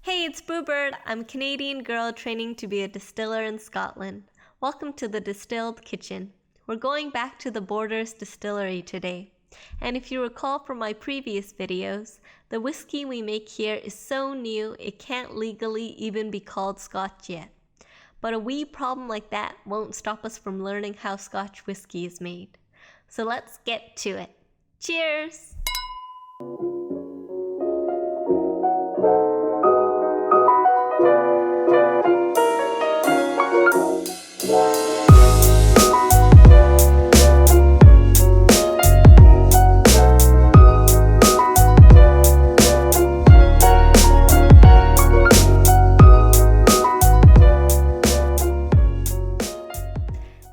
Hey, it's Brewbird. I'm a Canadian girl training to be a distiller in Scotland. Welcome to the Distilled Kitchen. We're going back to the Borders Distillery today. And if you recall from my previous videos, the whiskey we make here is so new it can't legally even be called Scotch yet. But a wee problem like that won't stop us from learning how Scotch whiskey is made. So let's get to it. Cheers!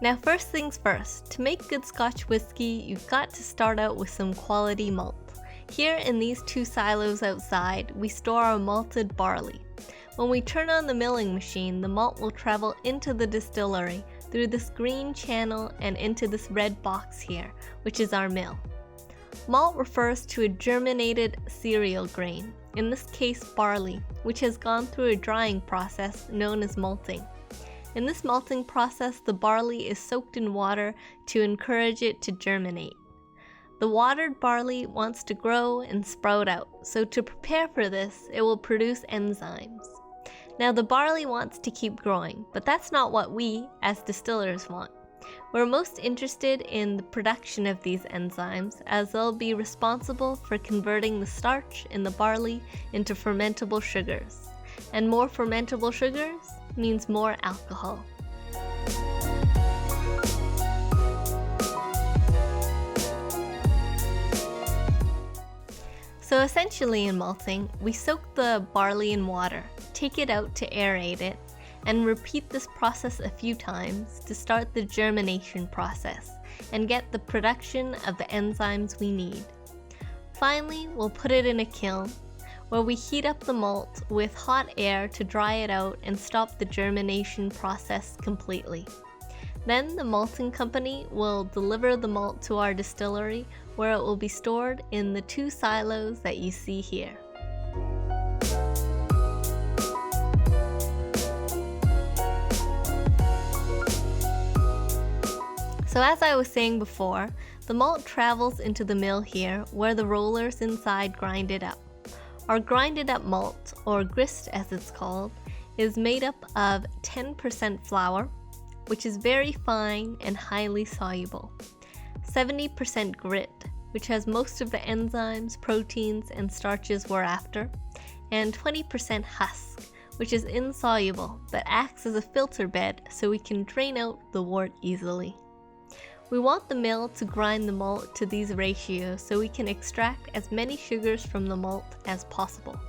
Now first things first, to make good Scotch whiskey, you've got to start out with some quality malt. Here in these two silos outside, we store our malted barley. When we turn on the milling machine, the malt will travel into the distillery through this green channel and into this red box here, which is our mill. Malt refers to a germinated cereal grain, in this case barley, which has gone through a drying process known as malting. In this malting process, the barley is soaked in water to encourage it to germinate. The watered barley wants to grow and sprout out, so to prepare for this, it will produce enzymes. Now the barley wants to keep growing, but that's not what we, as distillers, want. We're most interested in the production of these enzymes, as they'll be responsible for converting the starch in the barley into fermentable sugars. And more fermentable sugars means more alcohol. So essentially in malting, we soak the barley in water, take it out to aerate it, and repeat this process a few times to start the germination process and get the production of the enzymes we need. Finally, we'll put it in a kiln, where we heat up the malt with hot air to dry it out and stop the germination process completely. Then the malting company will deliver the malt to our distillery, where it will be stored in the two silos that you see here. So as I was saying before, the malt travels into the mill here, where the rollers inside grind it up. Our grinded up malt, or grist as it's called, is made up of 10% flour, which is very fine and highly soluble, 70% grit, which has most of the enzymes, proteins, and starches we're after, and 20% husk, which is insoluble but acts as a filter bed so we can drain out the wort easily. We want the mill to grind the malt to these ratios so we can extract as many sugars from the malt as possible.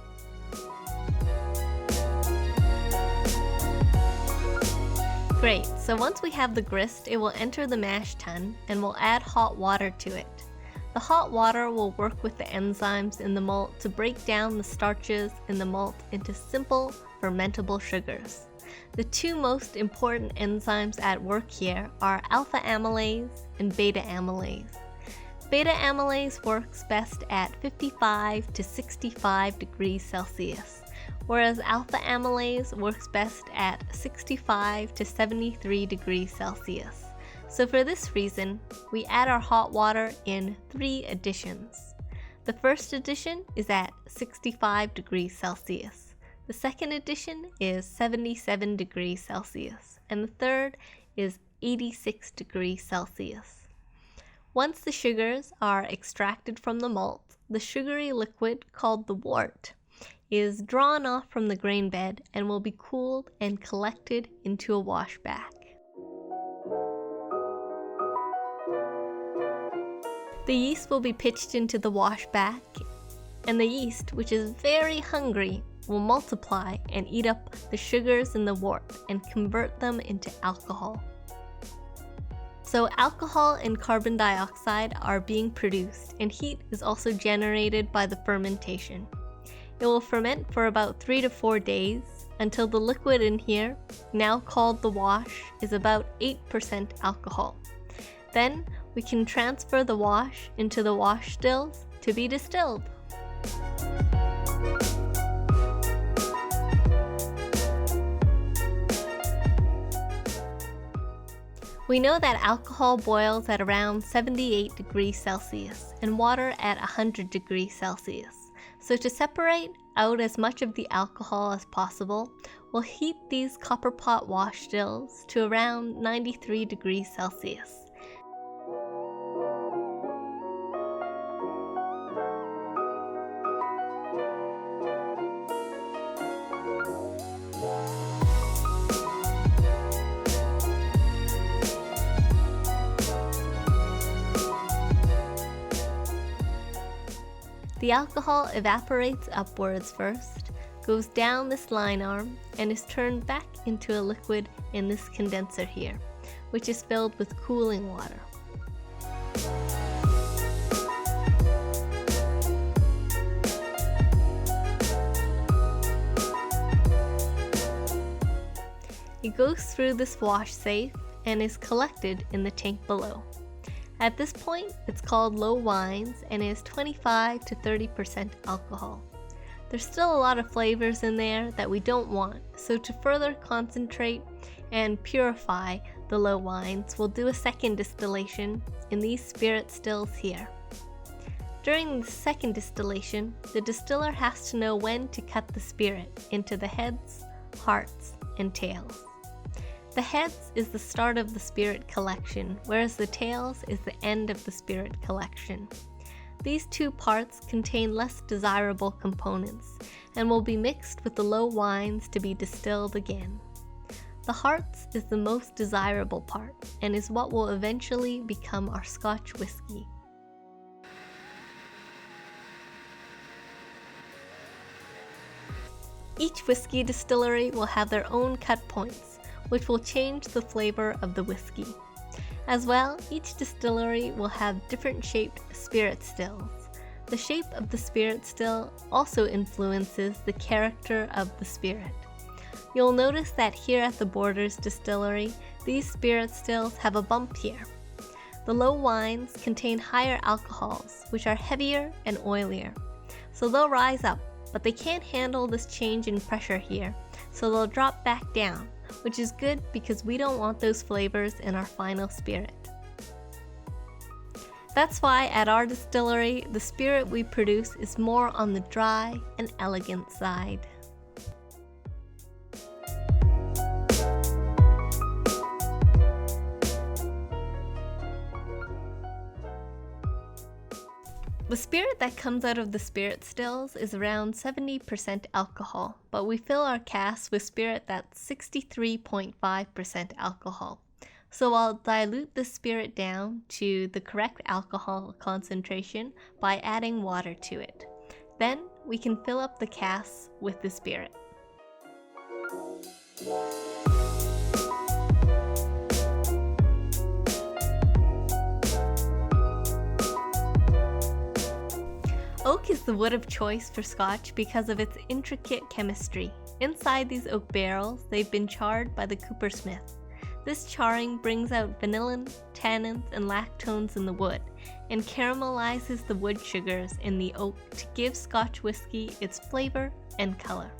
Great, so once we have the grist, it will enter the mash tun and we'll add hot water to it. The hot water will work with the enzymes in the malt to break down the starches in the malt into simple fermentable sugars. The two most important enzymes at work here are alpha amylase and beta amylase. Beta amylase works best at 55 to 65 degrees Celsius, whereas alpha amylase works best at 65 to 73 degrees Celsius. So for this reason, we add our hot water in 3 additions. The first addition is at 65 degrees Celsius. The second addition is 77 degrees Celsius, and the third is 86 degrees Celsius. Once the sugars are extracted from the malt, the sugary liquid called the wort is drawn off from the grain bed and will be cooled and collected into a wash back. The yeast will be pitched into the wash back, and the yeast, which is very hungry, will multiply and eat up the sugars in the wort and convert them into alcohol. So alcohol and carbon dioxide are being produced, and heat is also generated by the fermentation. It will ferment for about 3 to 4 days until the liquid in here, now called the wash, is about 8% alcohol. Then we can transfer the wash into the wash stills to be distilled. We know that alcohol boils at around 78 degrees Celsius and water at 100 degrees Celsius. So to separate out as much of the alcohol as possible, we'll heat these copper pot wash stills to around 93 degrees Celsius. The alcohol evaporates upwards first, goes down this line arm, and is turned back into a liquid in this condenser here, which is filled with cooling water. It goes through this wash safe and is collected in the tank below. At this point, it's called low wines and is 25 to 30% alcohol. There's still a lot of flavors in there that we don't want, so to further concentrate and purify the low wines, we'll do a second distillation in these spirit stills here. During the second distillation, the distiller has to know when to cut the spirit into the heads, hearts, and tails. The heads is the start of the spirit collection, whereas the tails is the end of the spirit collection. These two parts contain less desirable components and will be mixed with the low wines to be distilled again. The hearts is the most desirable part and is what will eventually become our Scotch whisky. Each whiskey distillery will have their own cut points, which will change the flavor of the whiskey. As well, each distillery will have different shaped spirit stills. The shape of the spirit still also influences the character of the spirit. You'll notice that here at the Borders Distillery, these spirit stills have a bump here. The low wines contain higher alcohols, which are heavier and oilier. So they'll rise up, but they can't handle this change in pressure here, so they'll drop back down, which is good because we don't want those flavors in our final spirit. That's why at our distillery, the spirit we produce is more on the dry and elegant side. The spirit that comes out of the spirit stills is around 70% alcohol, but we fill our casks with spirit that's 63.5% alcohol. So I'll dilute the spirit down to the correct alcohol concentration by adding water to it. Then we can fill up the casks with the spirit. Oak is the wood of choice for Scotch because of its intricate chemistry. Inside these oak barrels, they've been charred by the coopersmith. This charring brings out vanillin, tannins, and lactones in the wood, and caramelizes the wood sugars in the oak to give Scotch whisky its flavor and color.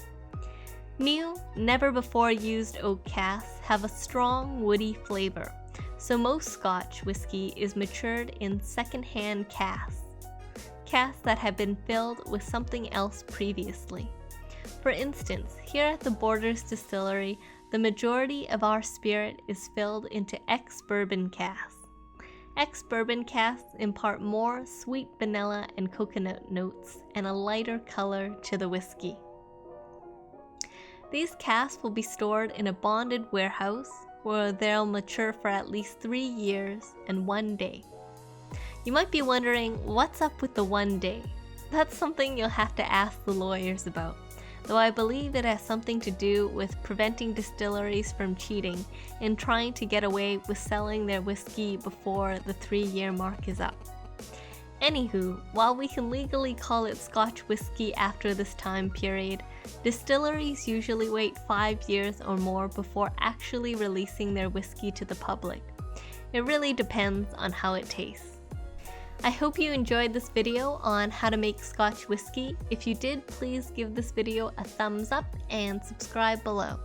New, never before used oak casks have a strong woody flavor, so most Scotch whisky is matured in second-hand casks that have been filled with something else previously. For instance, here at the Borders Distillery, the majority of our spirit is filled into ex-bourbon casks. Ex-bourbon casks impart more sweet vanilla and coconut notes and a lighter color to the whiskey. These casks will be stored in a bonded warehouse where they'll mature for at least 3 years and 1 day. You might be wondering, what's up with the 1 day? That's something you'll have to ask the lawyers about, though I believe it has something to do with preventing distilleries from cheating and trying to get away with selling their whiskey before the 3-year mark is up. Anywho, while we can legally call it Scotch whisky after this time period, distilleries usually wait 5 years or more before actually releasing their whiskey to the public. It really depends on how it tastes. I hope you enjoyed this video on how to make Scotch whiskey. If you did, please give this video a thumbs up and subscribe below.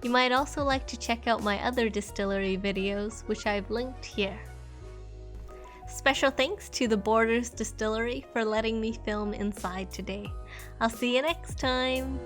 You might also like to check out my other distillery videos, which I've linked here. Special thanks to the Borders Distillery for letting me film inside today. I'll see you next time!